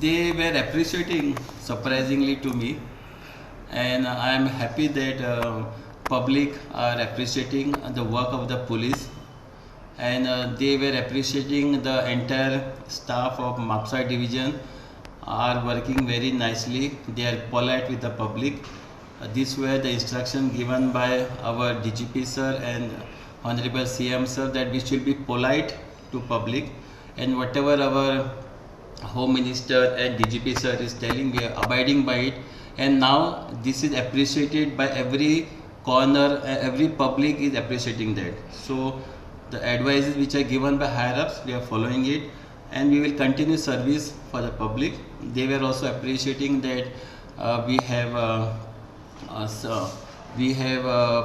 They were appreciating surprisingly to me, and I am happy that public are appreciating the work of the police, and they were appreciating the entire staff of MAPUSA division are working very nicely. They are polite with the public. These were the instruction given by our DGP sir and Honorable CM sir, that we should be polite to public, and whatever our Home Minister and DGP sir is telling, we are abiding by it. And now this is appreciated by every corner, every public is appreciating that. So the advices which are given by higher ups, we are following it, and we will continue service for the public. They were also appreciating that we have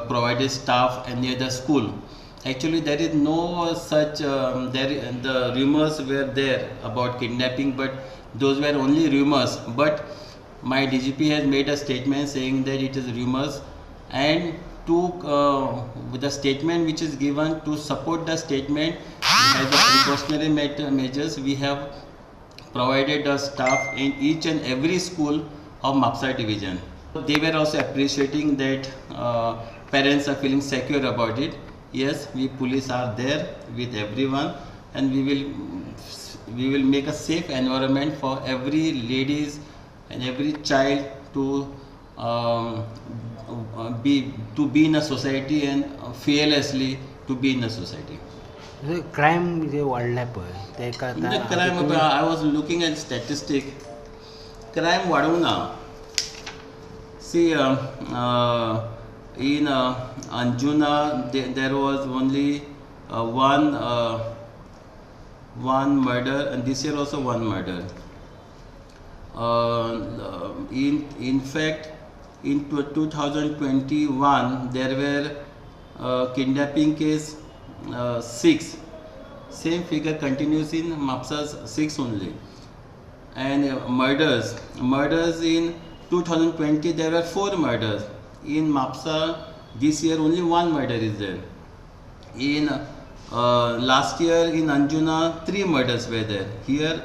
provided staff near the school. Actually, there is no such, the rumors were there about kidnapping, but those were only rumors. But my DGP has made a statement saying that it is rumors, and with the statement which is given, to support the statement as a precautionary measures, we have provided the staff in each and every school of MAPUSA division. They were also appreciating that parents are feeling secure about it. Yes, we police are there with everyone, and we will make a safe environment for every ladies and every child to be in a society, and fearlessly to be in a society. Crime is वाढलाय crime, I was looking at statistic. Crime वाढवना. See, in Anjuna there was only one murder, and this year also one murder. In fact, in 2021 there were kidnapping case 6. Same figure continues in MAPUSA, 6 only. And murders in 2020 there were 4 murders. In MAPUSA this year only 1 murder is there. In last year in Anjuna 3 murders were there. Here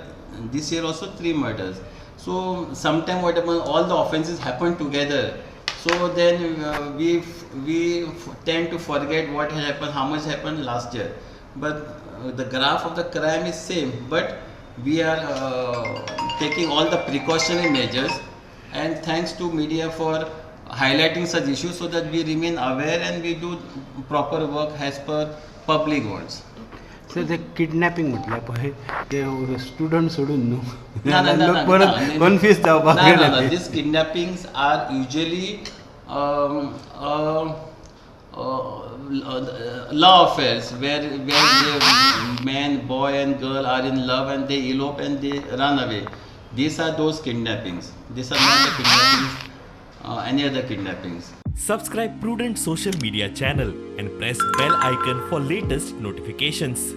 this year also 3 murders. So sometimes what happens, all the offenses happen together. So then we tend to forget what has happened, how much happened last year. But the graph of the crime is same. But we are taking all the precautionary measures, and thanks to media for highlighting such issues, so that we remain aware and we do proper work as per public wants. So the kidnapping म्हटलं ते student सोडून न्हू confuse जावपाक These kidnappings are usually law affairs where man, boy and girl are in love and they elope and they run away. These are those kidnappings. These are not the kidnappings, any other kidnappings. Subscribe Prudent social media channel and press bell icon for latest notifications.